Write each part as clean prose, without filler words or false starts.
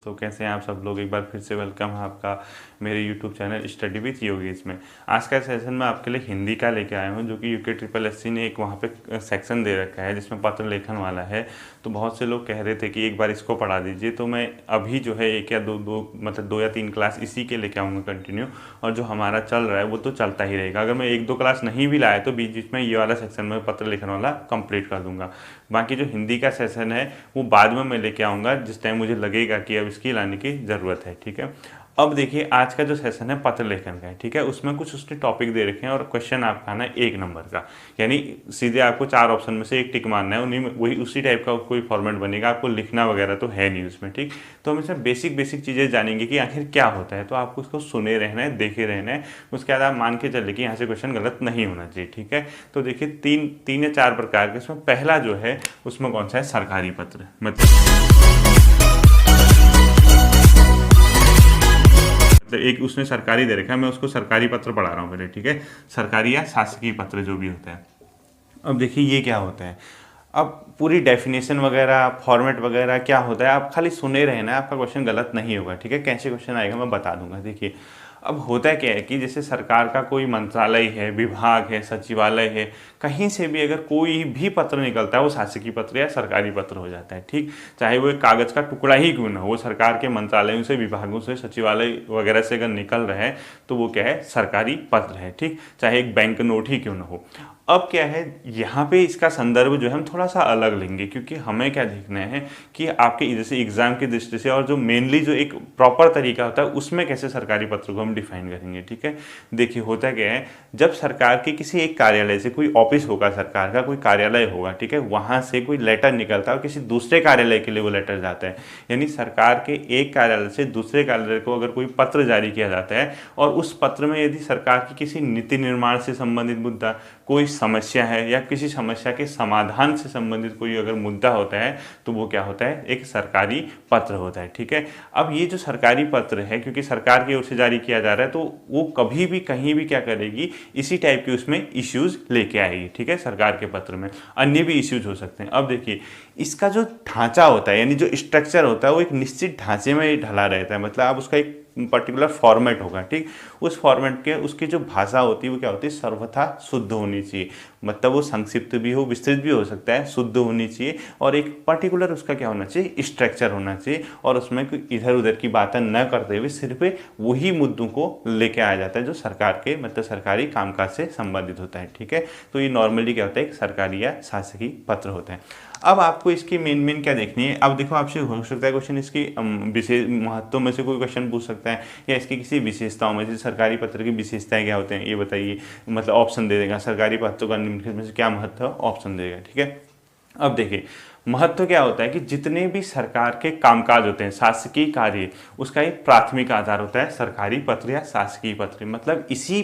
तो कैसे हैं आप सब लोग। एक बार फिर से वेलकम है आपका मेरे YouTube channel study with Yogesh में। आज का सेशन मैं आपके लिए हिंदी का लेके आया हूं, जो कि यूके ट्रिपल एससी ने एक वहां पे सेक्शन दे रखा है जिसमें पत्र लेखन वाला है। तो बहुत से लोग कह रहे थे कि एक बार इसको पढ़ा दीजिए, तो मैं अभी जो है एक या दो या तीन क्लास इसी के लेके आऊँगा कंटिन्यू। और जो हमारा चल रहा है वो तो चलता ही रहेगा। अगर मैं एक दो क्लास नहीं भी लाया तो बीच बीच में ये वाला सेक्शन में पत्र लेखन वाला कंप्लीट कर दूंगा। बाकी जो हिंदी का सेशन है वो बाद में मैं लेके आऊँगा, जिस टाइम मुझे लगेगा कि अब इसकी लाने की ज़रूरत है। ठीक है, अब देखिए आज का जो सेशन है पत्र लेखन का है। ठीक है, उसमें कुछ उसने टॉपिक दे रखे हैं और क्वेश्चन आपका आना है 1 नंबर का, यानी सीधे आपको 4 ऑप्शन में से एक टिक मारना है। उन्हीं में वही उसी टाइप का कोई फॉर्मेट बनेगा, आपको लिखना वगैरह तो है नहीं उसमें। ठीक, तो हम इसमें बेसिक बेसिक चीज़ें जानेंगे कि आखिर क्या होता है। तो आपको उसको सुने रहना है, देखे रहना है। उसके बाद आप मान के चले कि यहाँ से क्वेश्चन गलत नहीं होना चाहिए। ठीक है, तो देखिए तीन या 4 प्रकार के, उसमें पहला जो है उसमें कौन सा है, सरकारी पत्र। मतलब एक उसने सरकारी दे रखा है, मैं उसको सरकारी पत्र पढ़ा रहा हूँ पहले। ठीक है, सरकारी या शासकीय पत्र जो भी होता है। अब देखिए ये क्या होता है, अब पूरी डेफिनेशन वगैरह फॉर्मेट वगैरह क्या होता है आप खाली सुने रहना है, आपका क्वेश्चन गलत नहीं होगा। ठीक है, कैसे क्वेश्चन आएगा मैं बता दूंगा। देखिए अब होता क्या है कि जैसे सरकार का कोई मंत्रालय है, विभाग है, सचिवालय है, कहीं से भी अगर कोई भी पत्र निकलता है वो शासकीय पत्र या सरकारी पत्र हो जाता है। ठीक, चाहे वो एक कागज़ का टुकड़ा ही क्यों ना हो, वो सरकार के मंत्रालयों से, विभागों से, सचिवालय वगैरह से अगर निकल रहा है तो वो क्या है, सरकारी पत्र है। ठीक, चाहे एक बैंक नोट ही क्यों ना हो। अब क्या है, यहाँ पे इसका संदर्भ जो है हम थोड़ा सा अलग लेंगे, क्योंकि हमें क्या देखना है कि आपके जैसे एग्जाम की दृष्टि से और जो मेनली जो एक प्रॉपर तरीका होता है उसमें कैसे सरकारी पत्र को हम डिफाइन करेंगे। ठीक है, देखिए होता क्या है, जब सरकार के किसी एक कार्यालय से, कोई ऑफिस होगा सरकार का, कोई कार्यालय होगा, ठीक है, वहाँ से कोई लेटर निकलता है और किसी दूसरे कार्यालय के लिए वो लेटर जाता है, यानी सरकार के एक कार्यालय से दूसरे कार्यालय को अगर कोई पत्र जारी किया जाता है और उस पत्र में यदि सरकार की किसी नीति निर्माण से संबंधित मुद्दा, कोई समस्या है या किसी समस्या के समाधान से संबंधित कोई अगर मुद्दा होता है तो वो क्या होता है, एक सरकारी पत्र होता है। ठीक है, अब ये जो सरकारी पत्र है, क्योंकि सरकार की ओर से जारी किया जा रहा है, तो वो कभी भी कहीं भी क्या करेगी, इसी टाइप के उसमें इश्यूज लेके आएगी। ठीक है, सरकार के पत्र में अन्य भी इश्यूज हो सकते हैं। अब देखिए इसका जो ढांचा होता है, यानी जो स्ट्रक्चर होता है, वो एक निश्चित ढांचे में ढला रहता है। मतलब अब उसका एक पर्टिकुलर फॉर्मेट होगा। ठीक, उस फॉर्मेट के उसकी जो भाषा होती है वो क्या होती है, सर्वथा शुद्ध होनी चाहिए। मतलब वो संक्षिप्त भी हो, विस्तृत भी हो सकता है, शुद्ध होनी चाहिए और एक पर्टिकुलर उसका क्या होना चाहिए, स्ट्रक्चर होना चाहिए। और उसमें कोई इधर उधर की बातें न करते हुए सिर्फ वही मुद्दों को लेके आया जाता है जो सरकार के मतलब सरकारी कामकाज से संबंधित होता है। ठीक है, तो ये नॉर्मली क्या होता है, एक सरकारी या शासकीय पत्र होता है। अब आपको इसकी मेन क्या देखनी है। अब देखो आपसे हो सकता है क्वेश्चन इसकी विशेष महत्व में से कोई क्वेश्चन पूछ सकता है, या इसकी किसी विशेषताओं में, जैसे सरकारी पत्र की विशेषताएं क्या होते हैं ये बताइए, मतलब ऑप्शन दे देगा, सरकारी पत्रों का निम्नलिखित में से क्या महत्व है, ऑप्शन देगा। ठीक है, अब देखिए महत्व क्या होता है कि जितने भी सरकार के कामकाज होते हैं, शासकीय कार्य, उसका एक प्राथमिक आधार होता है सरकारी पत्र या शासकीय पत्र। मतलब इसी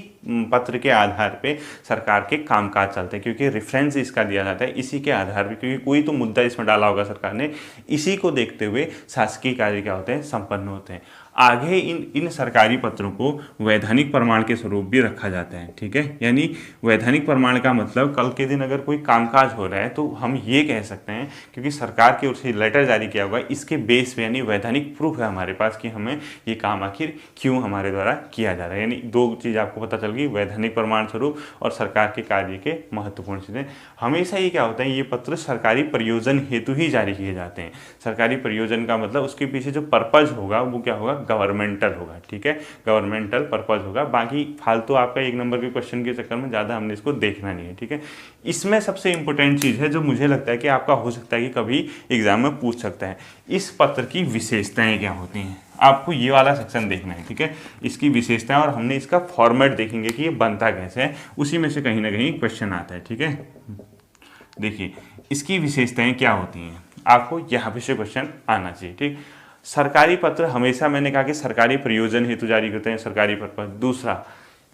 पत्र के आधार पे सरकार के कामकाज चलते हैं, क्योंकि रेफरेंस इसका दिया जाता है इसी के आधार पे, क्योंकि कोई तो मुद्दा इसमें डाला होगा सरकार ने, इसी को देखते हुए शासकीय कार्य क्या होते हैं, संपन्न होते हैं। आगे इन सरकारी पत्रों को वैधानिक प्रमाण के स्वरूप भी रखा जाता है। ठीक है, यानी वैधानिक प्रमाण का मतलब कल के दिन अगर कोई कामकाज हो रहा है तो हम ये कह सकते हैं, क्योंकि सरकार की ओर से लेटर जारी किया हुआ है, इसके बेस पे यानी वैधानिक प्रूफ है हमारे पास कि हमें ये काम आखिर क्यों हमारे द्वारा किया जा रहा है। यानी 2 चीज़ आपको पता चल गई, वैधानिक प्रमाण स्वरूप और सरकार के कार्य के महत्वपूर्ण चीज़ें। हमेशा ये क्या होता है, ये पत्र सरकारी प्रयोजन हेतु ही जारी किए जाते हैं। सरकारी प्रयोजन का मतलब उसके पीछे जो पर्पज होगा वो क्या होगा, गवर्नमेंटल होगा। ठीक है, गवर्नमेंटल पर्पज होगा। बाकी फालतू आपका 1 नंबर के क्वेश्चन के चक्कर में ज़्यादा हमने इसको देखना नहीं है। ठीक है, इसमें सबसे इंपॉर्टेंट चीज़ है जो मुझे लगता है कि आपका हो सकता है कि कभी एग्जाम में पूछ सकता है, इस पत्र की विशेषताएं क्या होती हैं। आपको ये वाला सेक्शन देखना है। ठीक है, इसकी विशेषताएं और हमने इसका फॉर्मेट देखेंगे कि ये बनता कैसे है, उसी में से कहीं ना कहीं क्वेश्चन आता है। ठीक है, देखिए इसकी विशेषताएं क्या होती हैं, आपको यहाँ पे से क्वेश्चन आना चाहिए। ठीक, सरकारी पत्र हमेशा मैंने कहा कि सरकारी प्रयोजन हेतु जारी करते हैं, सरकारी पर्पज। दूसरा,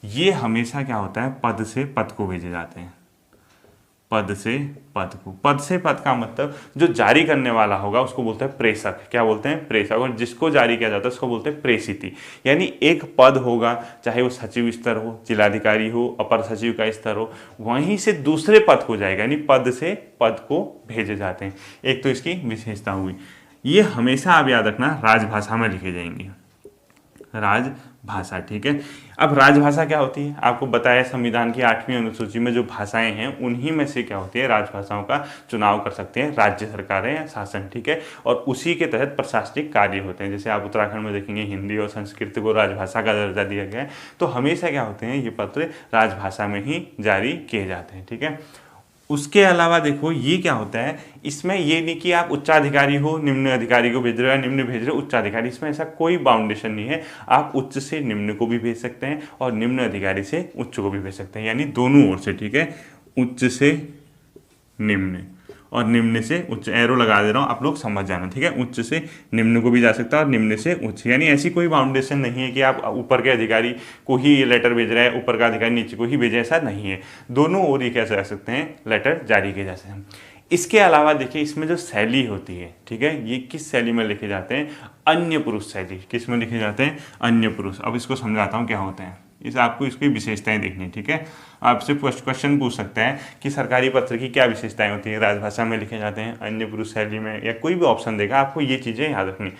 ये हमेशा क्या होता है, पद से पद को भेजे जाते हैं, पद से पद को। पद से पद का मतलब जो जारी करने वाला होगा उसको बोलते हैं प्रेषक। क्या बोलते हैं, प्रेषक। और जिसको जारी किया जाता है उसको बोलते हैं प्रेषिती। यानी एक पद होगा, चाहे वो सचिव स्तर हो, जिलाधिकारी हो, अपर सचिव का स्तर हो, वहीं से दूसरे पद को जाएगा, यानी पद से पद को भेजे जाते हैं। एक तो इसकी विशेषता हुई। ये हमेशा आप याद रखना राजभाषा में लिखे जाएंगे, राजभाषा, ठीक है। अब राजभाषा क्या होती है, आपको बताया संविधान की 8वीं अनुसूची में जो भाषाएं हैं उन्हीं में से क्या होती है, राजभाषाओं का चुनाव कर सकते हैं राज्य सरकारें या शासन, ठीक है। और उसी के तहत प्रशासनिक कार्य होते हैं। जैसे आप उत्तराखंड में देखेंगे हिंदी और संस्कृत को राजभाषा का दर्जा दिया गया है, तो हमेशा क्या होते हैं, ये पत्र राजभाषा में ही जारी किए जाते हैं, ठीक है। उसके अलावा देखो ये क्या होता है, इसमें ये नहीं कि आप उच्चाधिकारी हो निम्न अधिकारी को भेज रहे हो या निम्न भेज रहे हो उच्चाधिकारी, इसमें ऐसा कोई बाउंडेशन नहीं है। आप उच्च से निम्न को भी भेज सकते हैं और निम्न अधिकारी से उच्च को भी भेज सकते हैं, यानी दोनों ओर से, ठीक है। उच्च से निम्न और निम्न से उच्च, एरो लगा दे रहा हूँ, आप लोग समझ जाना, ठीक है। उच्च से निम्न को भी जा सकता है और निम्न से उच्च, यानी ऐसी कोई बाउंडेशन नहीं है कि आप ऊपर के अधिकारी को ही ये लेटर भेज रहे हैं, ऊपर का अधिकारी नीचे को ही भेजे, ऐसा नहीं है। दोनों ओर ये कैसे जा सकते हैं, लेटर जारी किए जा सकते हैं। इसके अलावा देखिए इसमें जो शैली होती है, ठीक है, ये किस शैली में लिखे जाते हैं, अन्य पुरुष शैली, किस में लिखे जाते हैं, अन्य पुरुष। अब इसको समझाता हूँ क्या होते हैं, आपको इसकी विशेषताएं देखनी, ठीक है। आपसे क्वेश्चन पूछ सकता है कि सरकारी पत्र की क्या विशेषताएं होती है, राजभाषा में लिखे जाते हैं, अन्य पुरुष शैली में, या कोई भी ऑप्शन देगा, आपको ये चीज़ें याद रखनी।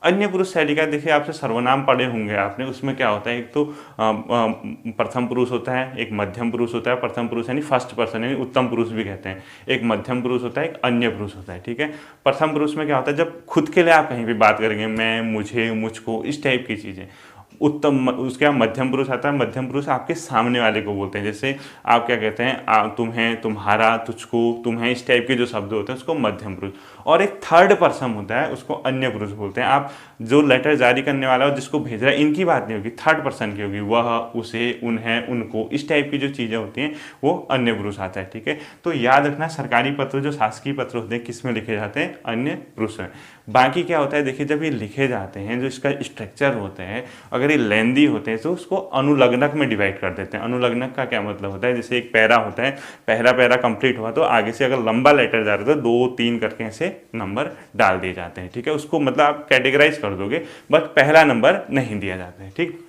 अन्य पुरुष शैली का देखिए आपसे सर्वनाम पढ़े होंगे आपने, उसमें क्या होता है, एक तो प्रथम पुरुष होता है, एक मध्यम पुरुष होता है। प्रथम पुरुष यानी फर्स्ट पर्सन, यानी उत्तम पुरुष भी कहते हैं। एक मध्यम पुरुष होता है, एक अन्य पुरुष होता है, ठीक है। प्रथम पुरुष में क्या होता है, जब खुद के लिए आप कहीं भी बात करेंगे, मैं, मुझे, मुझको, इस टाइप की चीज़ें। उत्तम, उसके बाद मध्यम पुरुष आता है। मध्यम पुरुष आपके सामने वाले को बोलते हैं, जैसे आप क्या कहते हैं, तुम्हें, तुम्हारा, तुझको, तुम्हें, इस टाइप के जो शब्द होते हैं उसको मध्यम पुरुष। और एक थर्ड पर्सन होता है, उसको अन्य पुरुष बोलते हैं। आप जो लेटर जारी करने वाला हो, जिसको भेज रहा है, इनकी बात नहीं होगी, थर्ड पर्सन की होगी, वह, उसे, उन्हें, उनको, इस टाइप की जो चीज़ें होती हैं वो अन्य पुरुष आता है, ठीक है। तो याद रखना सरकारी पत्र जो शासकीय पत्र होते हैं किस में लिखे जाते हैं, अन्य पुरुष में। बाकी क्या होता है, देखिए जब ये लिखे जाते हैं, जो इसका स्ट्रक्चर होता है, अगर ये लेंदी होते हैं तो उसको अनुलग्नक में डिवाइड कर देते हैं। अनुलग्नक का क्या मतलब होता है, जैसे एक पैरा होता है, पहला पैरा कंप्लीट हुआ तो आगे से अगर लंबा लेटर जा रहा है तो 2, 3 करके ऐसे नंबर डाल दिए जाते हैं, ठीक है। उसको मतलब आप कैटेगराइज कर दोगे, बट पहला नंबर नहीं दिया जाता है, ठीक।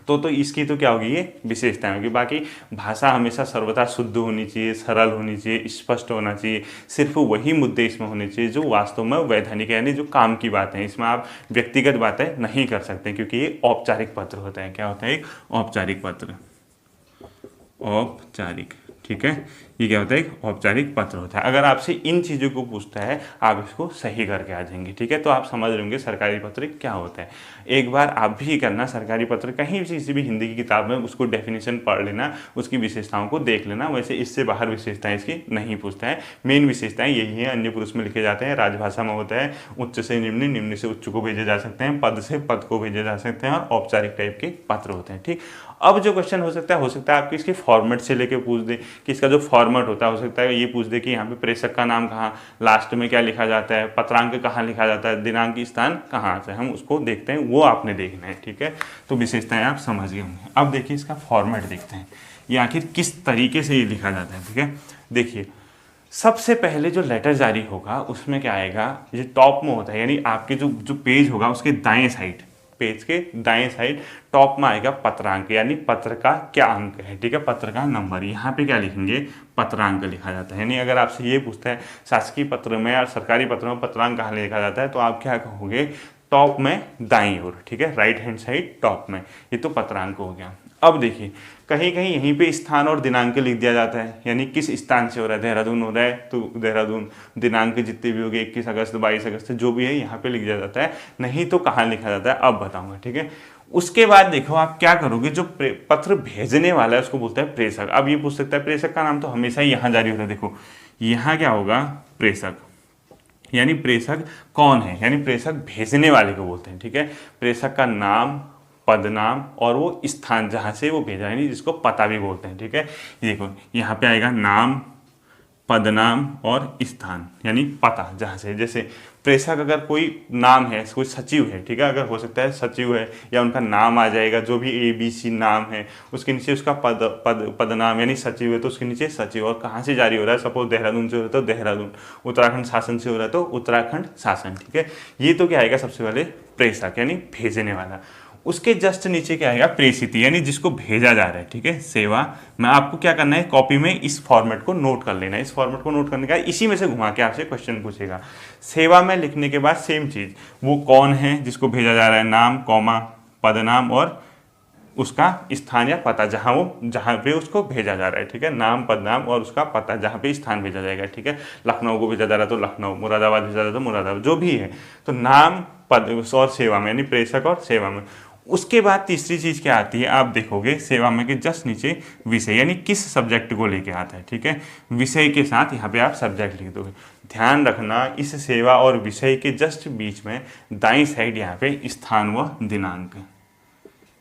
तो इसकी तो क्या होगी, ये विशेषताएं होगी। बाकी भाषा हमेशा सर्वथा शुद्ध होनी चाहिए, सरल होनी चाहिए, स्पष्ट होना चाहिए। सिर्फ वही मुद्दे इसमें होने चाहिए जो वास्तव में वैधानिक, यानी जो काम की बातें हैं। इसमें आप व्यक्तिगत बातें नहीं कर सकते, क्योंकि ये औपचारिक पत्र होता है। क्या होता है, एक औपचारिक पत्र, औपचारिक, ठीक है। ये क्या होता है, एक औपचारिक पत्र होता है। अगर आपसे इन चीज़ों को पूछता है, आप इसको सही करके आ जाएंगे, ठीक है। तो आप समझ रहे होंगे सरकारी पत्र क्या होता है। एक बार आप भी करना, सरकारी पत्र कहीं भी किसी भी हिंदी की किताब में उसको डेफिनेशन पढ़ लेना, उसकी विशेषताओं को देख लेना। वैसे इससे बाहर विशेषताएं इसकी नहीं पूछता है। मेन विशेषताएं यही है, अन्य पुरुष में लिखे जाते हैं, राजभाषा में होता है, उच्च से निम्न, निम्न से उच्च को भेजे जा सकते हैं, पद से पद को भेजे जा सकते हैं, और औपचारिक टाइप के पत्र होते हैं, ठीक। अब जो क्वेश्चन हो सकता है आपको इसके फॉर्मेट से लेके पूछ दे कि इसका जो फॉर्मेट होता है, हो सकता है ये पूछ दे कि यहाँ पे प्रेषक का नाम कहाँ, लास्ट में क्या लिखा जाता है, पत्रांक कहाँ लिखा जाता है, दिनांक स्थान कहाँ आता है, हम उसको देखते हैं, वो आपने देखना है, ठीक है। तो विशेषताएं आप समझ गए होंगे। अब देखिए इसका फॉर्मेट देखते हैं, ये आखिर किस तरीके से ये लिखा जाता है, ठीक है। देखिए सबसे पहले जो लेटर जारी होगा उसमें क्या आएगा, ये टॉप में होता है, यानी आपके जो पेज होगा उसके दाएं साइड, पेज के दाएं साइड टॉप में आएगा पत्रांक, यानी पत्र का क्या अंक है, ठीक है, पत्र का नंबर। यहाँ पे क्या लिखेंगे, पत्रांक लिखा जाता है। यानी अगर आपसे ये पूछता है शासकीय पत्र में और सरकारी पत्र में पत्रांक कहाँ लिखा जाता है, तो आप क्या कहोगे, टॉप में दाईं ओर, ठीक है, राइट हैंड साइड टॉप में। ये तो पत्रांक हो गया। अब देखिए कहीं कहीं यहीं पे स्थान और दिनांक लिख दिया जाता है, यानी किस स्थान से हो रहा है, देहरादून हो रहा है तो देहरादून, दिनांक जितने भी हो गए 21 अगस्त 22 अगस्त जो भी है यहाँ पे लिख दिया जाता है, नहीं तो कहाँ लिखा जाता है अब बताऊंगा, ठीक है। उसके बाद देखो आप क्या करोगे, जो पत्र भेजने वाला है उसको बोलता है प्रेषक। अब ये पूछ सकता है प्रेषक का नाम तो हमेशा ही यहाँ जारी होता है। देखो यहाँ क्या होगा, प्रेषक, यानी प्रेषक कौन है, यानी प्रेषक भेजने वाले को बोलते हैं, ठीक है। प्रेषक का नाम, पदनाम और वो स्थान जहाँ से वो भेजा, यानी जिसको पता भी बोलते हैं, ठीक है। देखो यहाँ पे आएगा नाम, पदनाम और स्थान, यानी पता जहाँ से। जैसे प्रेषक अगर कोई नाम है, कोई सचिव है, ठीक है, अगर हो सकता है सचिव है या उनका नाम आ जाएगा, जो भी ABC नाम है उसके नीचे उसका पदनाम यानी सचिव है तो उसके नीचे सचिव, और कहाँ से जारी हो रहा है, सपोज देहरादून से हो रहा है तो देहरादून, उत्तराखंड शासन से हो रहा है तो उत्तराखंड शासन, ठीक है। ये तो क्या आएगा सबसे पहले, प्रेषक यानी भेजने वाला। उसके जस्ट नीचे क्या आएगा, प्रेषित, यानी जिसको भेजा जा रहा है, ठीक है, सेवा। मैं आपको क्या करना है, कॉपी में इस फॉर्मेट को नोट कर लेना है। इस फॉर्मेट को नोट करने का इसी में से घुमा के आपसे क्वेश्चन पूछेगा। सेवा में लिखने के बाद सेम चीज, वो कौन है जिसको भेजा जा रहा है, नाम कॉमा पदनाम और उसका स्थान या पता, जहाँ पे उसको भेजा जा रहा है, ठीक है, नाम पदनाम और उसका पता, जहाँ पे स्थान भेजा जाएगा, ठीक है। लखनऊ को भेजा जा रहा है तो लखनऊ, मुरादाबाद भेजा जा रहा है तो मुरादाबाद, जो भी है। तो नाम पद और सेवा में, यानी प्रेषक और सेवा में। उसके बाद तीसरी चीज क्या आती है, आप देखोगे सेवा में के जस्ट नीचे विषय, यानी किस सब्जेक्ट को लेके आता है, ठीक है। विषय के साथ यहाँ पे आप सब्जेक्ट लिख दोगे। ध्यान रखना, इस सेवा और विषय के जस्ट बीच में दाईं साइड यहाँ पे स्थान व दिनांक,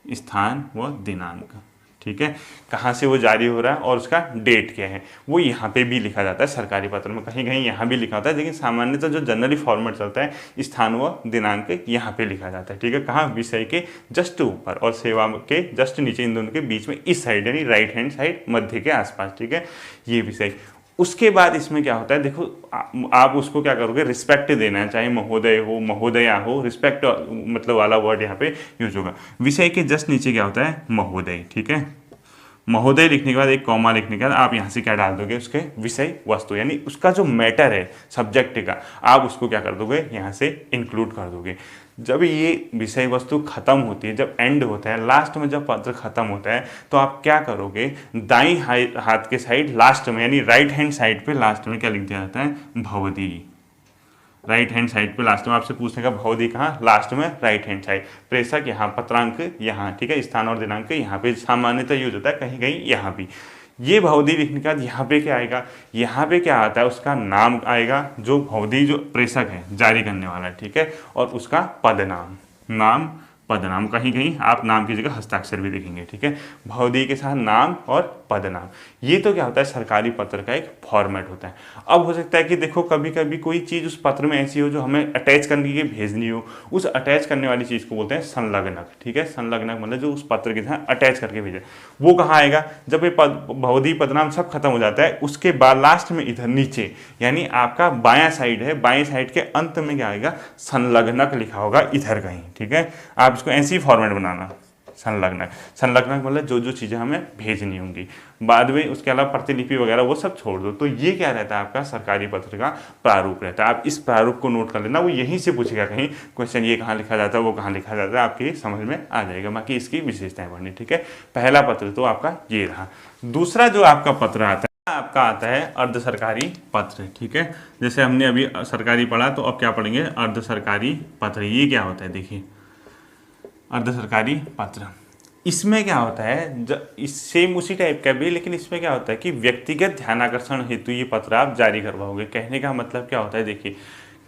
स्थान व दिनांक, ठीक है, कहाँ से वो जारी हो रहा है और उसका डेट क्या है, वो यहाँ पे भी लिखा जाता है सरकारी पत्र में। कहीं कहीं यहाँ भी लिखा होता है, लेकिन सामान्यतः जो जनरली फॉर्मेट चलता है, स्थान व दिनांक यहाँ पे लिखा जाता है, ठीक है। कहाँ, विषय के जस्ट ऊपर और सेवा के जस्ट नीचे, इन दोनों के बीच में, इस साइड यानी राइट हैंड साइड, मध्य के आसपास, ठीक है, ये विषय। उसके बाद इसमें क्या होता है, देखो आप उसको क्या करोगे, रिस्पेक्ट देना है, चाहे महोदय हो महोदया हो, रिस्पेक्ट मतलब वाला वर्ड यहाँ पे यूज होगा। विषय के जस्ट नीचे क्या होता है, महोदय, ठीक है। महोदय लिखने के बाद एक कॉमा लिखने के बाद आप यहाँ से क्या डाल दोगे, उसके विषय वस्तु, यानी उसका जो मैटर है सब्जेक्ट का, आप उसको क्या कर दोगे, यहाँ से इंक्लूड कर दोगे। जब ये विषय वस्तु खत्म होती है, जब एंड होता है, लास्ट में जब पत्र खत्म होता है, तो आप क्या करोगे, दाईं हाथ के साइड लास्ट में, यानी राइट हैंड साइड पे लास्ट में क्या लिख दिया जाता है, भवदी। राइट हैंड साइड पे लास्ट में आपसे पूछने का, भवदी कहाँ, लास्ट में राइट हैंड साइड, प्रेषक यहाँ, पत्रांक यहाँ, ठीक है, स्थान और दिनांक यहाँ पे सामान्यतः यूज होता है, कहीं कहीं यहाँ भी। ये भवदी लिखने के बाद यहाँ पे क्या आएगा, यहाँ पे क्या आता है, उसका नाम आएगा, जो भवदी जो प्रेषक है, जारी करने वाला, ठीक है, और उसका पदनाम, नाम पदनाम, कहीं कहीं आप नाम की जगह हस्ताक्षर भी देखेंगे, ठीक है। भवदी के साथ नाम और पदनाम, ये तो क्या होता है, सरकारी पत्र का एक फॉर्मेट होता है। अब हो सकता है कि देखो कभी कभी कोई चीज़ उस पत्र में ऐसी हो जो हमें अटैच करने की भेजनी हो, उस अटैच करने वाली चीज़ को बोलते हैं संलग्नक, ठीक है। संलग्नक मतलब जो उस पत्र के साथ अटैच करके भेजे, वो कहाँ आएगा, जब ये भवदी पदनाम सब खत्म हो जाता है, उसके बाद लास्ट में इधर नीचे, यानी आपका बायां साइड है, बाएं साइड के अंत में क्या आएगा, संलग्नक लिखा होगा इधर कहीं, ठीक है। आप इसको ऐसे ही फॉर्मेट बनाना, संलग्नक। संलग्नक मतलब जो जो चीज़ें हमें भेजनी होंगी बाद में, उसके अलावा प्रतिलिपि वगैरह वो सब छोड़ दो। तो ये क्या रहता है, आपका सरकारी पत्र का प्रारूप रहता है। आप इस प्रारूप को नोट कर लेना, वो यहीं से पूछेगा कहीं क्वेश्चन, ये कहाँ लिखा जाता है, वो कहाँ लिखा जाता है, आपकी समझ में आ जाएगा। बाकी इसकी विशेषताएं पढ़नी, ठीक है। पहला पत्र तो आपका ये रहा। दूसरा जो आपका पत्र आता है, आपका आता है अर्ध सरकारी पत्र, ठीक है। जैसे हमने अभी सरकारी पढ़ा, तो अब क्या पढ़ेंगे, अर्ध सरकारी पत्र। ये क्या होता है, देखिए अर्ध सरकारी पत्र, इसमें क्या होता है, सेम उसी टाइप का भी, लेकिन इसमें क्या होता है कि व्यक्तिगत ध्यानाकर्षण हेतु ये पत्र आप जारी करवाओगे। कहने का मतलब क्या होता है, देखिए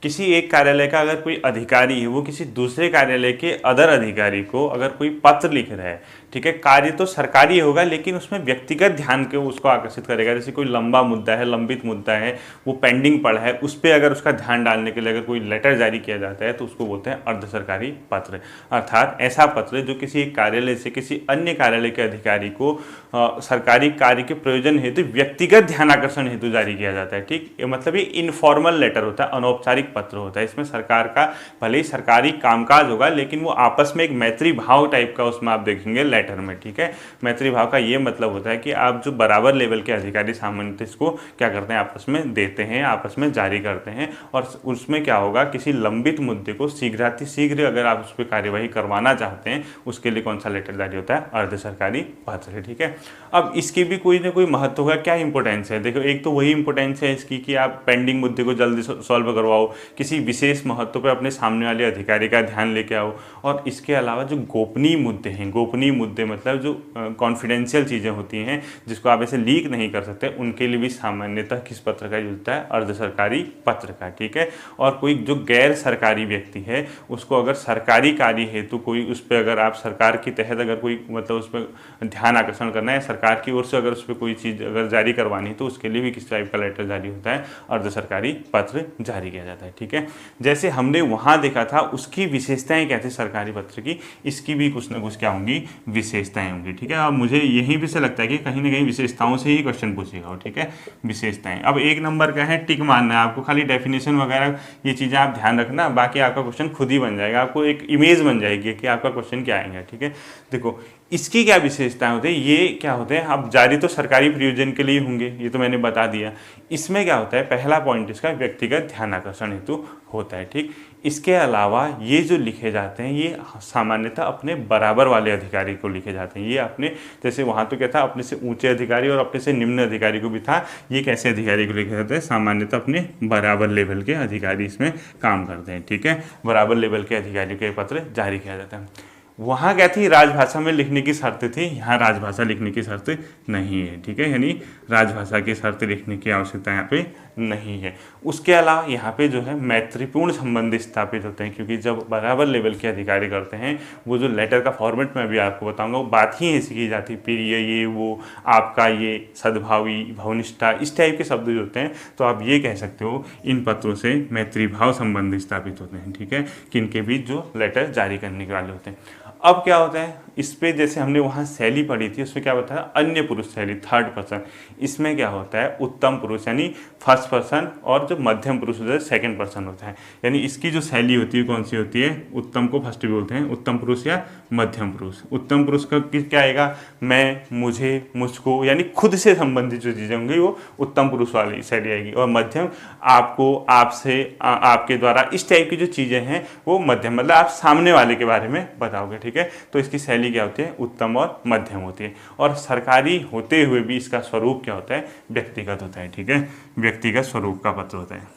किसी एक कार्यालय का अगर कोई अधिकारी है, वो किसी दूसरे कार्यालय के अदर अधिकारी को अगर कोई पत्र लिख रहा है, ठीक है, कार्य तो सरकारी होगा, लेकिन उसमें व्यक्तिगत ध्यान को उसको आकर्षित करेगा। जैसे कोई लंबा मुद्दा है, लंबित मुद्दा है, वो पेंडिंग पड़ा है, उस पर अगर उसका ध्यान डालने के लिए अगर कोई लेटर जारी किया जाता है, तो उसको बोलते हैं अर्ध सरकारी पत्र। अर्थात ऐसा पत्र जो किसी एक कार्यालय से किसी अन्य कार्यालय के अधिकारी को सरकारी कार्य के प्रयोजन हेतु व्यक्तिगत ध्यान आकर्षण हेतु जारी किया जाता है, ठीक। मतलब ये इनफॉर्मल लेटर होता है, अनौपचारिक पत्र होता है। इसमें सरकार का भले ही सरकारी कामकाज होगा, लेकिन वो आपस में एक मैत्री भाव टाइप का उसमें आप देखेंगे लेटर में, ठीक है। मैत्री भाव का ये मतलब होता है कि आप जो बराबर लेवल के अधिकारी सामान्यतः इसको क्या करते हैं, आपस में देते हैं, आपस में जारी करते हैं। और उसमें क्या होगा, किसी लंबित मुद्दे को शीघ्र अगर आप उस पर कार्यवाही करवाना चाहते हैं, उसके लिए कौन सा लेटर जारी होता है, अर्ध सरकारी पत्र, ठीक है। अब इसकी भी कोई ना कोई महत्व होगा, क्या इंपॉर्टेंस है, देखो एक तो वही इंपॉर्टेंस है इसकी कि आप पेंडिंग मुद्दे को जल्दी सॉल्व करवाओ, किसी विशेष महत्व पर अपने सामने वाले अधिकारी का ध्यान लेके आओ। और इसके अलावा जो गोपनीय मुद्दे हैं, गोपनीय मुद्दे मतलब जो कॉन्फिडेंशियल चीज़ें होती हैं, जिसको आप ऐसे लीक नहीं कर सकते, उनके लिए भी सामान्यतः किस पत्र का यूज होता है, अर्ध सरकारी पत्र का, ठीक है। और कोई जो गैर सरकारी व्यक्ति है, उसको अगर सरकारी कार्य हेतु कोई उस पर अगर आप सरकार के तहत अगर कोई मतलब उस पर ध्यान आकर्षण करना है, सरकार की ओर से अगर उस पर कोई चीज़ अगर जारी करवानी, तो उसके लिए भी किस टाइप का लेटर जारी होता है, अर्ध सरकारी पत्र जारी किया जाता है, ठीक है। जैसे हमने वहाँ देखा था, उसकी विशेषताएं क्या थी सरकारी पत्र की, इसकी भी कुछ ना कुछ क्या होंगी विशेषताएं होंगी, ठीक है। अब मुझे यहीं भी से लगता है कि कहीं ना कहीं विशेषताओं से ही क्वेश्चन पूछेगा, ठीक है, विशेषताएं। अब 1 नंबर का है टिक मारना है आपको, खाली डेफिनेशन वगैरह ये चीज़ें आप ध्यान रखना, बाकी आपका क्वेश्चन खुद ही बन जाएगा, आपको एक इमेज बन जाएगी कि आपका क्वेश्चन क्या आएगा, ठीक है। देखो इसकी क्या विशेषताएं होती है, ये क्या होते हैं, अब जारी तो सरकारी प्रयोजन के लिए होंगे, ये तो मैंने बता दिया। इसमें क्या होता है, पहला पॉइंट इसका व्यक्तिगत ध्यान आकर्षण हेतु होता है, ठीक। इसके अलावा ये जो लिखे जाते हैं ये सामान्यतः अपने बराबर वाले अधिकारी को लिखे जाते हैं। ये अपने, जैसे वहाँ तो क्या था, अपने से ऊंचे अधिकारी और अपने से निम्न अधिकारी को भी था, ये कैसे अधिकारी को लिखे जाते हैं, सामान्यतः अपने बराबर लेवल के अधिकारी इसमें काम करते हैं, ठीक है। बराबर लेवल के अधिकारी के पत्र जारी किया जाता है। वहाँ क्या थी, राजभाषा में लिखने की शर्त थी, यहाँ राजभाषा लिखने की शर्त नहीं है, ठीक है, यानी राजभाषा की शर्त लिखने की आवश्यकता यहाँ पे नहीं है। उसके अलावा यहाँ पे जो है मैत्रीपूर्ण संबंध स्थापित होते हैं, क्योंकि जब बराबर लेवल के अधिकारी करते हैं, वो जो लेटर का फॉर्मेट मैं भी आपको बताऊंगा, वो बात ही ऐसी की जाती है, प्रिय, ये वो, आपका, ये, सद्भावी, भवनिष्ठा, इस टाइप के शब्द जो होते हैं, तो आप ये कह सकते हो इन पत्रों से मैत्रीभाव संबंध स्थापित होते हैं, ठीक है, किनके बीच जो लेटर जारी करने के वाले होते हैं। अब क्या होता है, इस पे जैसे हमने वहाँ शैली पढ़ी थी, उसमें क्या बताया, अन्य पुरुष शैली, थर्ड पर्सन। इसमें क्या होता है, उत्तम पुरुष यानी फर्स्ट पर्सन, और जो मध्यम पुरुष होता है सेकंड पर्सन होता है। यानी इसकी जो शैली होती है कौन सी होती है, उत्तम को फर्स्ट भी बोलते हैं, उत्तम पुरुष या मध्यम पुरुष। उत्तम पुरुष का क्या आएगा, मैं, मुझे, मुझको, यानी खुद से संबंधित जो चीज़ें होंगी वो उत्तम पुरुष वाली शैली आएगी, और मध्यम आपको, आपसे, आपके द्वारा, इस टाइप की जो चीज़ें हैं वो मध्यम, मतलब आप सामने वाले के बारे में बताओगे, ठीक है। तो इसकी शैली क्या होती है, उत्तम और मध्यम होती है। और सरकारी होते हुए भी इसका स्वरूप क्या होता है, व्यक्तिगत होता है, ठीक है, व्यक्तिगत स्वरूप का पत्र होता है,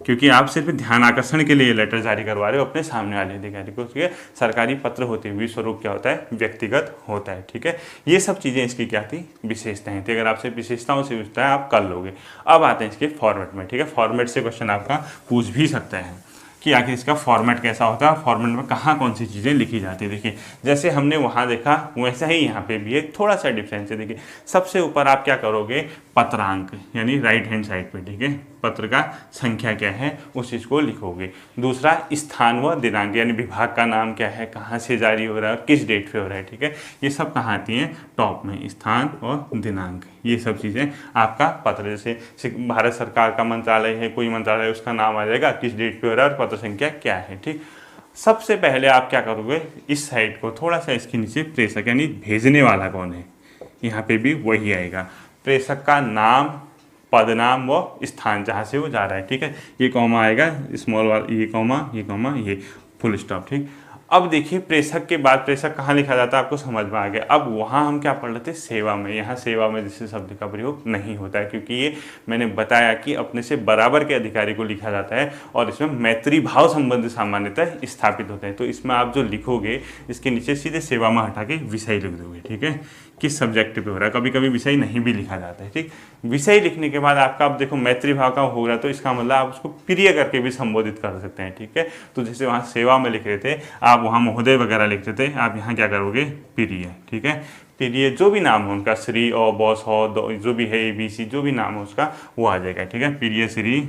क्योंकि आप सिर्फ ध्यान आकर्षण के लिए लेटर जारी करवा रहे हो अपने सामने वाले अधिकारी को, ठीक है। सरकारी पत्र होते हुए स्वरूप क्या होता है, व्यक्तिगत होता है, ठीक है। ये सब चीज़ें इसकी क्या थी, विशेषताएं थी। अगर आपसे विशेषताओं से पूछता है आप कर लोगे। अब आते हैं इसके फॉर्मेट में, ठीक है। फॉर्मेट से क्वेश्चन आपका पूछ भी सकता है कि आखिर इसका फॉर्मेट कैसा होता है, फॉर्मेट में कहाँ कौन सी चीज़ें लिखी जाती है। देखिए जैसे हमने वहाँ देखा वैसा ही यहाँ पे भी है, थोड़ा सा डिफरेंस है। देखिए सबसे ऊपर आप क्या करोगे, पत्रांक यानी राइट हैंड साइड पे, ठीक है, पत्र का संख्या क्या है उस चीज़ को लिखोगे। दूसरा स्थान व दिनांक, यानी विभाग का नाम क्या है, कहाँ से जारी हो रहा है, किस डेट पे हो रहा है, ठीक है। ये सब कहाँ आती हैं, टॉप में, स्थान और दिनांक, ये सब चीज़ें आपका पत्र, जैसे भारत सरकार का मंत्रालय है, कोई मंत्रालय, उसका नाम आ जाएगा, किस डेट पे हो रहा है और पत्र संख्या क्या है, ठीक। सबसे पहले आप क्या करोगे, इस साइड को थोड़ा सा इसके नीचे प्रेषक यानी भेजने वाला कौन है, यहाँ पे भी वही आएगा। प्रेषक का नाम, पदनाम व स्थान जहाँ से वो जा रहा है, ठीक है। ये कॉमा आएगा, स्मॉल वाला, ये कॉमा, ये फुल स्टॉप, ठीक। अब देखिए प्रेषक के बाद प्रेषक कहाँ लिखा जाता है, आपको समझ में आ गया। अब वहाँ हम क्या पढ़ रहे थे, सेवा में। यहाँ सेवा में जिस शब्द का प्रयोग नहीं होता है, क्योंकि ये मैंने बताया कि अपने से बराबर के अधिकारी को लिखा जाता है और इसमें मैत्री भाव संबंध सामान्यतः स्थापित होते हैं। तो इसमें आप जो लिखोगे इसके नीचे सीधे सेवा में हटा के विषय लिख दोगे, ठीक है, किस सब्जेक्ट पे हो रहा है। कभी कभी विषय नहीं भी लिखा जाता है, ठीक। विषय लिखने के बाद आपका, अब देखो मैत्री भाव का हो रहा है तो इसका मतलब आप उसको प्रिय करके भी संबोधित कर सकते हैं, ठीक है। तो जैसे वहाँ सेवा में लिख रहे थे आप, वहाँ महोदय वगैरह लिखते थे, आप यहाँ क्या करोगे, प्रिय, ठीक है। प्रिय जो भी नाम हो उनका, श्री और बॉस हो, जो भी है ABC, जो भी नाम हो उसका वो आ जाएगा, ठीक है। प्रिय, श्री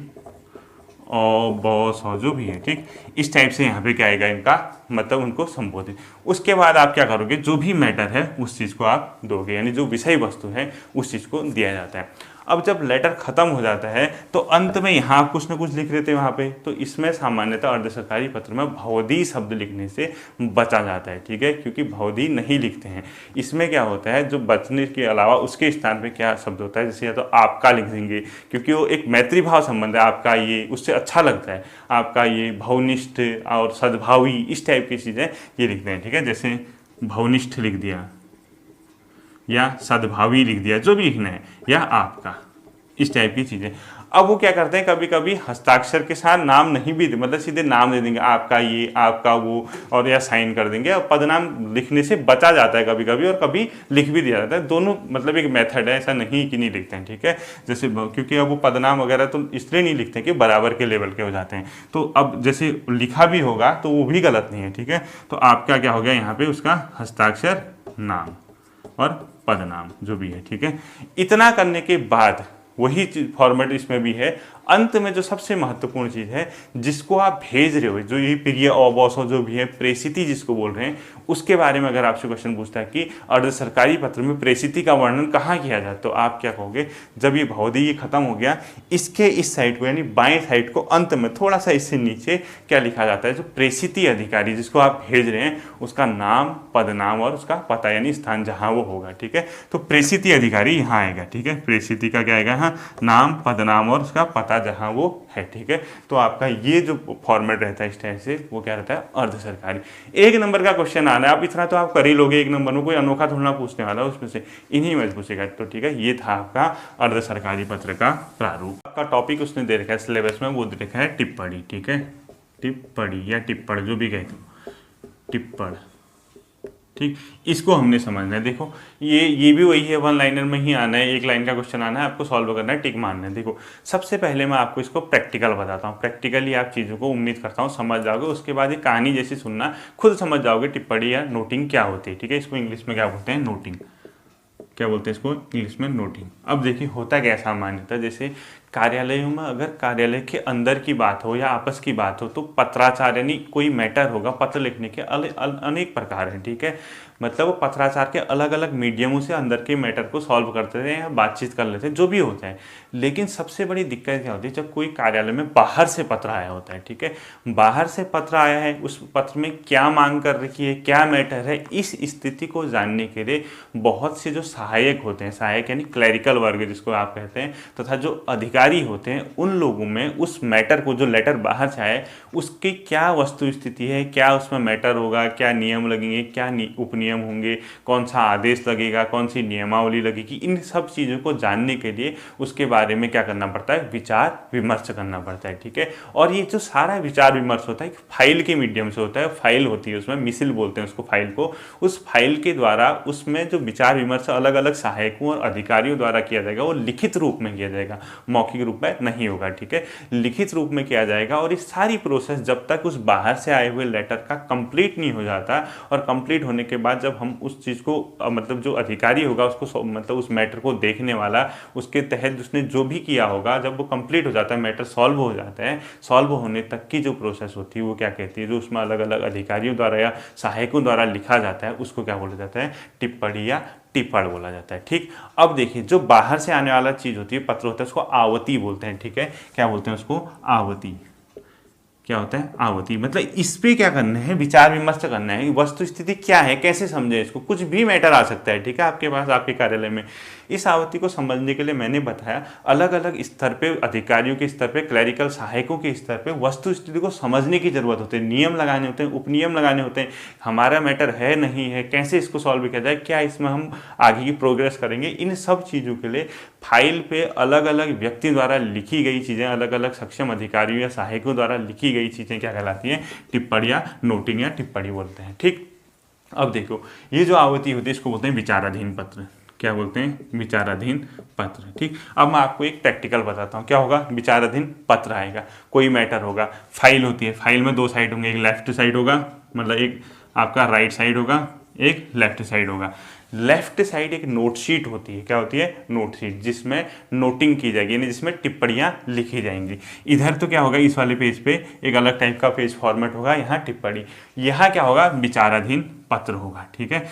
और बॉस हो, जो भी है, ठीक। इस टाइप से यहाँ पे क्या आएगा, इनका मतलब उनको संबोधित। उसके बाद आप क्या करोगे, जो भी मैटर है उस चीज़ को आप दोगे, यानी जो विषय वस्तु है उस चीज़ को दिया जाता है। अब जब लेटर खत्म हो जाता है तो अंत में यहाँ आप कुछ ना कुछ लिख रहे थे वहाँ पे, तो इसमें सामान्यतः अर्ध सरकारी पत्र में भवदी शब्द लिखने से बचा जाता है, ठीक है, क्योंकि भवदी नहीं लिखते हैं। इसमें क्या होता है, जो बचने के अलावा उसके स्थान पे क्या शब्द होता है, जैसे या तो आपका लिख देंगे, क्योंकि वो एक मैत्री भाव संबंध है, आपका ये उससे अच्छा लगता है, आपका ये, भवनिष्ठ और सद्भावी, इस टाइप की चीज़ें ये लिखते हैं, ठीक है। जैसे भवनिष्ठ लिख दिया या सद्भावी लिख दिया, जो भी लिखना है, या आपका, इस टाइप की चीज़ें। अब वो क्या करते हैं, कभी कभी हस्ताक्षर के साथ नाम नहीं भी दे, मतलब सीधे नाम दे देंगे, आपका ये, आपका वो, और या साइन कर देंगे, और पदनाम लिखने से बचा जाता है कभी कभी, और कभी लिख भी दिया जाता है। दोनों मतलब एक मेथड है, ऐसा नहीं कि नहीं लिखते हैं, ठीक है। जैसे क्योंकि अब वो पदनाम वगैरह तो इसलिए नहीं लिखते कि बराबर के लेवल के हो जाते हैं, तो अब जैसे लिखा भी होगा तो वो भी गलत नहीं है, ठीक है। तो आपका क्या हो गया यहाँ पे, उसका हस्ताक्षर, नाम और पदनाम जो भी है, ठीक है। इतना करने के बाद वही फॉर्मेट इसमें भी है, अंत में जो सबसे महत्वपूर्ण चीज़ है जिसको आप भेज रहे हो, जो ये प्रिय अवसर जो भी है, प्रेषिति जिसको बोल रहे हैं, उसके बारे में अगर आपसे क्वेश्चन पूछता है कि अर्ध सरकारी पत्र में प्रेषिति का वर्णन कहाँ किया जाए, तो आप क्या कहोगे, जब ये भवदेय खत्म हो गया, इसके इस साइड को यानी बाएं साइड को अंत में थोड़ा सा इससे नीचे क्या लिखा जाता है, जो प्रेषिति अधिकारी जिसको आप भेज रहे हैं उसका नाम, पदनाम और उसका पता यानी स्थान जहाँ वो होगा। ठीक है, तो प्रेषिति अधिकारी यहाँ आएगा। ठीक है, प्रेषिति का क्या आएगा, यहाँ नाम, पदनाम और उसका पता जहाँ वो है। ठीक है, तो आपका ये जो फॉर्मेट रहता है इस टाइप से, वो क्या रहता है, अर्ध सरकारी। एक नंबर का क्वेश्चन आना है, आप इतना तो आप कर ही लोगे, एक नंबर में कोई अनोखा थोड़ा पूछने वाला है उसमें से, इन्हीं में पूछेगा। तो ठीक है, ये था आपका अर्ध सरकारी पत्र का प्रारूप। आपका टॉपिक उसने दे रखा है सिलेबस में, वो दे रखा है टिप्पणी। ठीक है, टिप्पणी या टिप्पण जो भी कहते हो, टिप्पण। ठीक, इसको हमने समझना है। देखो ये भी वही है, वन लाइनर में ही आना है, एक लाइन का क्वेश्चन आना है, आपको सॉल्व करना है, टिक मारना है। देखो सबसे पहले मैं आपको इसको प्रैक्टिकल बताता हूँ, प्रैक्टिकली आप चीज़ों को उम्मीद करता हूँ समझ जाओगे। उसके बाद ये कहानी जैसी सुनना, खुद समझ जाओगे टिप्पणी या नोटिंग क्या होती है। ठीक है, इसको इंग्लिश में क्या बोलते हैं, नोटिंग। क्या बोलते हैं इसको इंग्लिश में, नोटिंग। अब देखिए होता क्या सामान्यतः, जैसे कार्यालयों में अगर कार्यालय के अंदर की बात हो या आपस की बात हो, तो पत्राचार यानी कोई मैटर होगा, पत्र लिखने के अनेक प्रकार हैं। ठीक है, मतलब वो पत्राचार के अलग अलग मीडियमों से अंदर के मैटर को सॉल्व करते हैं या बातचीत कर लेते हैं, जो भी होता है। लेकिन सबसे बड़ी दिक्कत क्या होती है, जब कोई कार्यालय में बाहर से पत्र आया होता है। ठीक है, बाहर से पत्र आया है, उस पत्र में क्या मांग कर रखी है, क्या मैटर है, इस स्थिति को जानने के लिए बहुत से जो सहायक होते हैं, सहायक यानी क्लरिकल वर्ग जिसको आप कहते हैं, तथा जो अधिकारी होते हैं, उन लोगों में उस मैटर को, जो लेटर बाहर से आए, उसकी क्या वस्तु स्थिति है, क्या उसमें मैटर होगा, क्या नियम लगेंगे, क्या उपनियम होंगे, कौन सा आदेश लगेगा, कौन सी नियमावली लगेगी, इन सब चीज़ों को जानने के लिए उसके बारे में क्या करना पड़ता है, विचार विमर्श करना पड़ता है। ठीक है, और ये जो सारा विचार विमर्श होता है फाइल के मीडियम से होता है, फाइल होती है उसमें, मिसिल बोलते हैं उसको फाइल को, उस फाइल के द्वारा उसमें जो विचार विमर्श अलग अलग सहायकों और अधिकारियों द्वारा किया जाएगा, वो लिखित रूप में किया जाएगा, मौखिक रूप में नहीं होगा। ठीक है, लिखित रूप में किया जाएगा। और ये सारी प्रोसेस जब तक उस बाहर से आए हुए लेटर का कंप्लीट नहीं हो जाता, और कंप्लीट होने के बाद जब हम उस चीज़ को मतलब जो अधिकारी होगा उसको, मतलब उस मैटर को देखने वाला, उसके तहत उसने जो भी किया होगा, जब वो कंप्लीट हो जाता है, मैटर सॉल्व हो जाता है, सॉल्व होने तक की जो प्रोसेस होती है वो क्या कहती है, जो उसमें अलग अलग अधिकारियों द्वारा या सहायकों द्वारा लिखा जाता है, उसको क्या बोला जाता है, टिप्पणी या टिप्पण बोला जाता है। ठीक, अब देखिए जो बाहर से आने वाला चीज़ होती है, पत्र होता है, उसको आवती बोलते हैं। ठीक है, क्या बोलते हैं उसको, आवती। क्या होता है, आवती। मतलब इस पे क्या करना है, विचार विमर्श करना है, वस्तु स्थिति क्या है, कैसे समझे इसको, कुछ भी मैटर आ सकता है। ठीक है, आपके पास, आपके कार्यालय में। इस आवती को समझने के लिए मैंने बताया अलग अलग स्तर पे, अधिकारियों के स्तर पे, क्लरिकल सहायकों के स्तर पे वस्तु स्थिति को समझने की जरूरत होती है, नियम लगाने होते हैं, उपनियम लगाने होते हैं, हमारा मैटर है नहीं है, कैसे इसको सॉल्व किया जाए, क्या इसमें हम आगे की प्रोग्रेस करेंगे, इन सब चीज़ों के लिए फाइल पे अलग अलग व्यक्ति द्वारा लिखी गई चीज़ें, अलग अलग सक्षम अधिकारियों या सहायकों द्वारा लिखी गई चीज़ें क्या कहलाती हैं, टिप्पणी या नोटिंग या टिप्पणी बोलते हैं। ठीक, अब देखो ये जो आवती होती है इसको बोलते हैं विचाराधीन पत्र। क्या बोलते हैं, विचाराधीन पत्र। ठीक, अब मैं आपको एक प्रैक्टिकल बताता हूँ, क्या होगा, विचाराधीन पत्र आएगा, कोई मैटर होगा, फाइल होती है, फाइल में दो साइड होंगे, एक लेफ्ट साइड होगा, मतलब एक आपका राइट साइड होगा, एक लेफ्ट साइड होगा। लेफ्ट साइड एक नोट शीट होती है, क्या होती है, नोट शीट, जिसमें नोटिंग की जाएगी, यानी जिसमें टिप्पणियाँ लिखी जाएंगी। इधर तो क्या होगा, इस वाले पेज पे एक अलग टाइप का पेज फॉर्मेट होगा, यहाँ टिप्पणी, यहाँ क्या होगा, विचाराधीन पत्र होगा। ठीक है,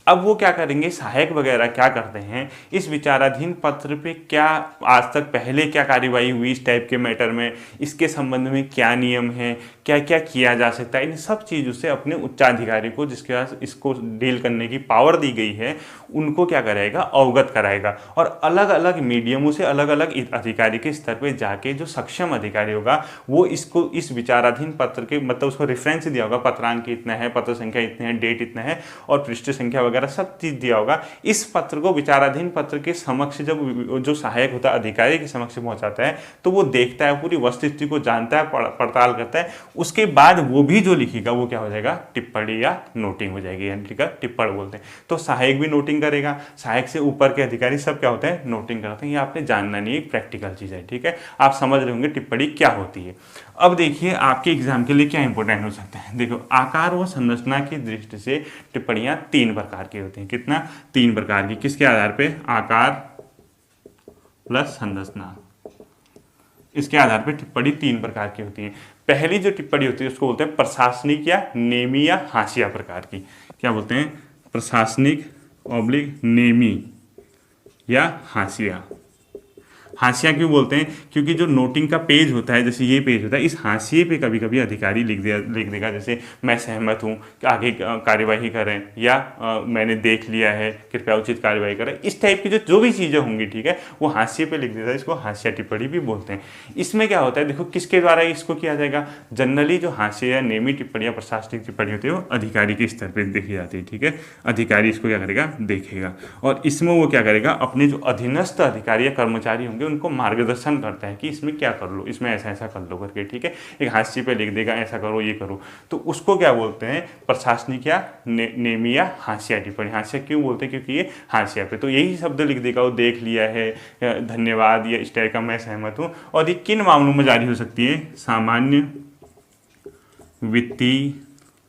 अब वो क्या करेंगे, सहायक वगैरह क्या करते हैं, इस विचाराधीन पत्र पे क्या आज तक पहले क्या कार्यवाही हुई इस टाइप के मैटर में, इसके संबंध में क्या नियम है, क्या क्या किया जा सकता है, इन सब चीज़ों से अपने उच्चाधिकारी को, जिसके पास इसको डील करने की पावर दी गई है, उनको क्या कराएगा, अवगत कराएगा। और अलग अलग मीडियमों से अलग अलग अधिकारी के स्तर पर जाके जो सक्षम अधिकारी होगा वो इसको, इस विचाराधीन पत्र के, मतलब उसको रेफरेंस दिया होगा, पत्रांक इतना है, पत्र संख्या इतने हैं, डेट इतना है और पृष्ठ संख्या वगैरह सब चीज दिया होगा। इस पत्र को विचाराधीन पत्र के समक्ष जब जो सहायक होता है अधिकारी के समक्ष पहुंचाता है, तो वो देखता है, पूरी वस्तुस्थिति को जानता है, पड़ताल करता है, उसके बाद वो भी जो लिखेगा वो क्या हो जाएगा, टिप्पणी या नोटिंग हो जाएगी, यानी टिप्पण बोलते हैं। तो सहायक भी नोटिंग करेगा, सहायक से ऊपर के अधिकारी सब क्या होते हैं, नोटिंग करते हैं। ये आपने जानना नहीं, एक प्रैक्टिकल चीज है। ठीक है, आप समझ रहे होंगे टिप्पणी क्या होती है। अब देखिए आपके एग्जाम के लिए क्या इंपॉर्टेंट हो सकता है। देखो आकार व संरचना की दृष्टि से टिप्पणियां तीन प्रकार की होती हैं। कितना, तीन प्रकार की। किसके आधार पे, आकार प्लस संरचना, इसके आधार पर टिप्पणी 3 प्रकार की होती है। पहली जो टिप्पणी होती है उसको बोलते हैं प्रशासनिक या नेमी या हाशिया प्रकार की। क्या बोलते हैं? प्रशासनिक ऑब्लिक नेमी या हाशिया। हाशिया क्यों बोलते हैं? क्योंकि जो नोटिंग का पेज होता है, जैसे ये पेज होता है, इस हाशिए पे कभी कभी अधिकारी लिख देगा जैसे मैं सहमत हूँ कि आगे कार्यवाही करें, या मैंने देख लिया है, कृपया उचित कार्यवाही करें। इस टाइप की जो भी चीज़ें होंगी, ठीक है, वो हाशिए पे लिख देता है। इसको हाशिया टिप्पणी भी बोलते हैं। इसमें क्या होता है, देखो किसके द्वारा इसको किया जाएगा। जनरली जो हाशिया या नेमी टिप्पणी या प्रशासनिक टिप्पणी होती है वो अधिकारी के स्तर पर देखी जाती है, ठीक है। अधिकारी इसको क्या करेगा, देखेगा, और इसमें वो क्या करेगा, अपने जो अधीनस्थ अधिकारी या कर्मचारी होंगे उनको मार्गदर्शन करता है कि इसमें क्या कर लो, इसमें ऐसा ऐसा कर लो करके, ठीक है। एक हाशिए पे लिख देगा ऐसा करो, ये करो, तो उसको क्या बोलते हैं, प्रशासनिक या नेमी या हाशिया टिप्पणी। हाशिया क्यों बोलते हैं? क्योंकि ये हाशिया पे, तो यही शब्द लिख देगा, वो देख लिया है, धन्यवाद, या इस टाइप का मैं सहमत हूँ। और ये किन मामलों में जारी हो सकती है? सामान्य, वित्तीय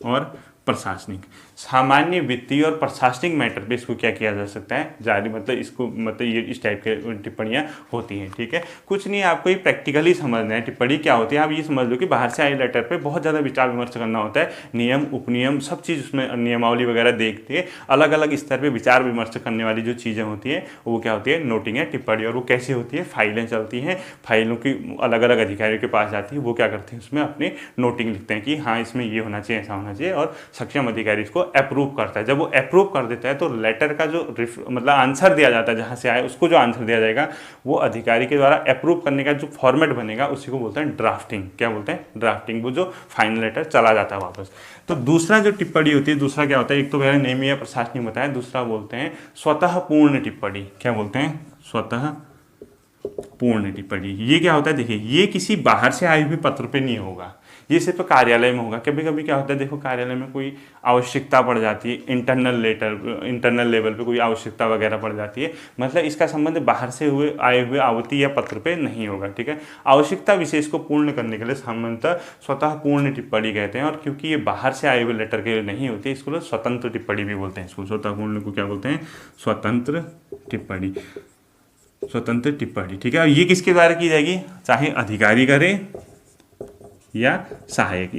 और प्रशासनिक। सामान्य, वित्तीय और प्रशासनिक मैटर पे इसको क्या किया जा सकता है, जारी, मतलब इसको, मतलब ये इस टाइप के टिप्पणियाँ होती हैं, ठीक है। कुछ नहीं, आपको ये प्रैक्टिकली समझना है टिप्पणी क्या होती है। आप ये समझ लो कि बाहर से आए लेटर पे बहुत ज़्यादा विचार विमर्श करना होता है, नियम उपनियम सब चीज़ उसमें, नियमावली वगैरह देखते हैं, अलग अलग स्तर पर विचार विमर्श करने वाली जो चीज़ें होती हैं वो क्या होती है, नोटिंग है, टिप्पणी। और वो कैसे होती है, फाइलें चलती हैं, फाइलों की अलग अलग अधिकारियों के पास जाती है, वो क्या करते हैं, उसमें अपनी नोटिंग लिखते हैं कि हाँ इसमें ये होना चाहिए, ऐसा होना चाहिए, और सक्षम अधिकारी इसको अप्रूव करता है। जब वो अप्रूव कर देता है तो लेटर का जो मतलब आंसर दिया जाता है, जहाँ से आए उसको जो आंसर दिया जाएगा, वो अधिकारी के द्वारा अप्रूव करने का जो फॉर्मेट बनेगा उसी को बोलते हैं ड्राफ्टिंग। क्या बोलते हैं? ड्राफ्टिंग। वो जो फाइनल लेटर चला जाता है वापस। तो दूसरा जो टिप्पणी होती है, दूसरा क्या होता है, एक तो पहले नेमी या प्रशासनिक बताया, दूसरा बोलते हैं स्वतः पूर्ण टिप्पणी। क्या बोलते हैं? स्वतः पूर्ण टिप्पणी। ये क्या होता है, देखिए, ये किसी बाहर से आए हुए पत्र पे नहीं होगा, ये सिर्फ कार्यालय में होगा। कभी कभी क्या होता है, देखो कार्यालय में कोई आवश्यकता पड़ जाती है, इंटरनल लेवल पे कोई आवश्यकता वगैरह पड़ जाती है, मतलब इसका संबंध बाहर से आए हुए आवती या पत्र पे नहीं होगा, ठीक है। आवश्यकता विशेष को पूर्ण करने के लिए सामान्यतः स्वतः पूर्ण टिप्पणी कहते हैं, और क्योंकि ये बाहर से आए हुए लेटर के लिए नहीं होती, इसको लोग स्वतंत्र टिप्पणी भी बोलते हैं। इसको स्वतः पूर्ण को क्या बोलते हैं? स्वतंत्र टिप्पणी। स्वतंत्र टिप्पणी, ठीक है। और ये किसके द्वारा की जाएगी? चाहे अधिकारी करे या सहायक,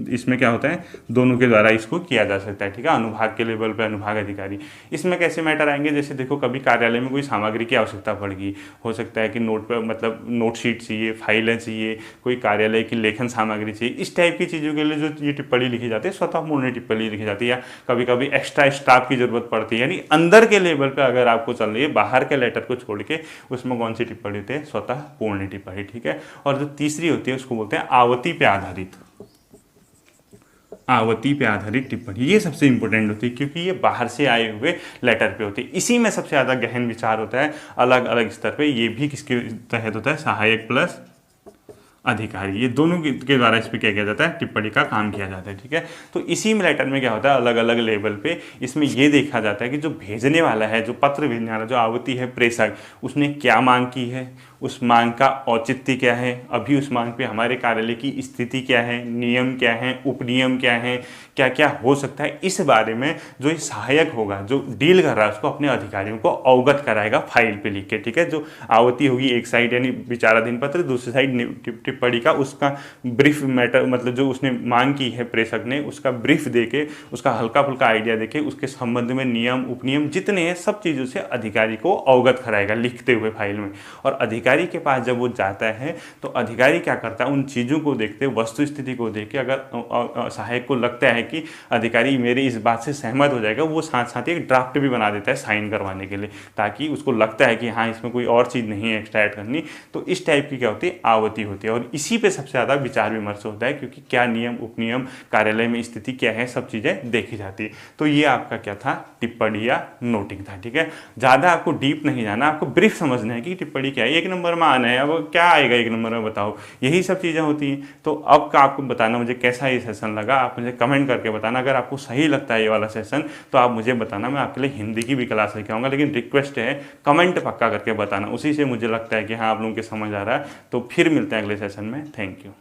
इसमें क्या होता है, दोनों के द्वारा इसको किया जा सकता है, ठीक है। अनुभाग के लेवल पे अनुभाग अधिकारी। इसमें कैसे मैटर आएंगे, जैसे देखो कभी कार्यालय में कोई सामग्री की आवश्यकता पड़ेगी, हो सकता है कि नोट पर, मतलब नोट शीट चाहिए, फाइलें चाहिए, कोई कार्यालय की लेखन सामग्री चाहिए, इस टाइप की चीज़ों के लिए जो ये टिप्पणी लिखी जाती है स्वतः पूर्ण टिप्पणी लिखी जाती है। या कभी कभी एक्स्ट्रा स्टाफ की जरूरत पड़ती है, यानी अंदर के लेवल पर अगर आपको चल रही है, बाहर के लेटर को छोड़ के, उसमें कौन सी टिप्पणी होती है? स्वतः पूर्ण टिप्पणी, ठीक है। और जो तीसरी होती है उसको बोलते हैं आवती पे आधारित। आवती पे आधारित टिप्पणी, ये सबसे इंपॉर्टेंट होती है क्योंकि ये बाहर से आए हुए लेटर पे होती है। इसी में सबसे ज़्यादा गहन विचार होता है अलग अलग स्तर पे। ये भी किसके तहत होता है? सहायक प्लस अधिकारी, ये दोनों के द्वारा इस पर क्या किया जाता है? टिप्पणी का काम किया जाता है, ठीक है। तो इसी में लेटर में क्या होता है, अलग अलग लेवल पे इसमें ये देखा जाता है कि जो भेजने वाला है, जो पत्र भेजने वाला, जो आवती है, प्रेषक, उसने क्या मांग की है, उस मांग का औचित्य क्या है, अभी उस मांग पे हमारे कार्यालय की स्थिति क्या है, नियम क्या है, उपनियम क्या है, क्या क्या हो सकता है, इस बारे में जो ये सहायक होगा, जो डील कर रहा है, उसको अपने अधिकारियों को अवगत कराएगा फाइल पे लिख के, ठीक है। जो आवती होगी एक साइड यानी विचाराधीन पत्र, दूसरी साइड टिप्पणी का उसका ब्रीफ मैटर, मतलब जो उसने मांग की है प्रेषक ने, उसका ब्रीफ देके, उसका हल्का फुल्का आइडिया देके, उसके संबंध में नियम उपनियम जितने हैं सब चीज़ों से अधिकारी को अवगत कराएगा लिखते हुए फाइल में। और अधिकारी के पास जब वो जाता है तो अधिकारी क्या करता है, उन चीज़ों को देखते, वस्तु स्थिति को देख के, अगर सहायक को लगता है कि अधिकारी मेरी इस बात से सहमत हो जाएगा, वो साथ साथ एक ड्राफ्ट भी बना देता है साइन करवाने के लिए, ताकि उसको लगता है कि हाँ इसमें कोई और चीज़ नहीं है एक्स्ट्रा ऐड करनी। तो इस टाइप की क्या होती है? आवती होती है। और इसी पे सबसे ज़्यादा विचार विमर्श होता है क्योंकि क्या नियम उपनियम, कार्यालय में स्थिति क्या है, सब चीज़ें देखी जाती है। तो ये आपका क्या था? टिप्पणी या नोटिंग था, ठीक है। ज़्यादा आपको डीप नहीं जाना, आपको ब्रीफ समझना है कि टिप्पणी क्या है, एक नंबर में आना है। अब क्या आएगा एक नंबर में, बताओ, यही सब चीज़ें होती हैं। तो अब का आपको बताना मुझे कैसा ये सेशन लगा, आप मुझे कमेंट करके बताना। अगर आपको सही लगता है ये वाला सेशन तो आप मुझे बताना, मैं आपके लिए हिंदी की भी क्लास लेके आऊँगा, लेकिन रिक्वेस्ट है कमेंट पक्का करके बताना, उसी से मुझे लगता है कि हाँ आप लोगों के समझ आ रहा है। तो फिर मिलते हैं अगले सेशन में। Thank you.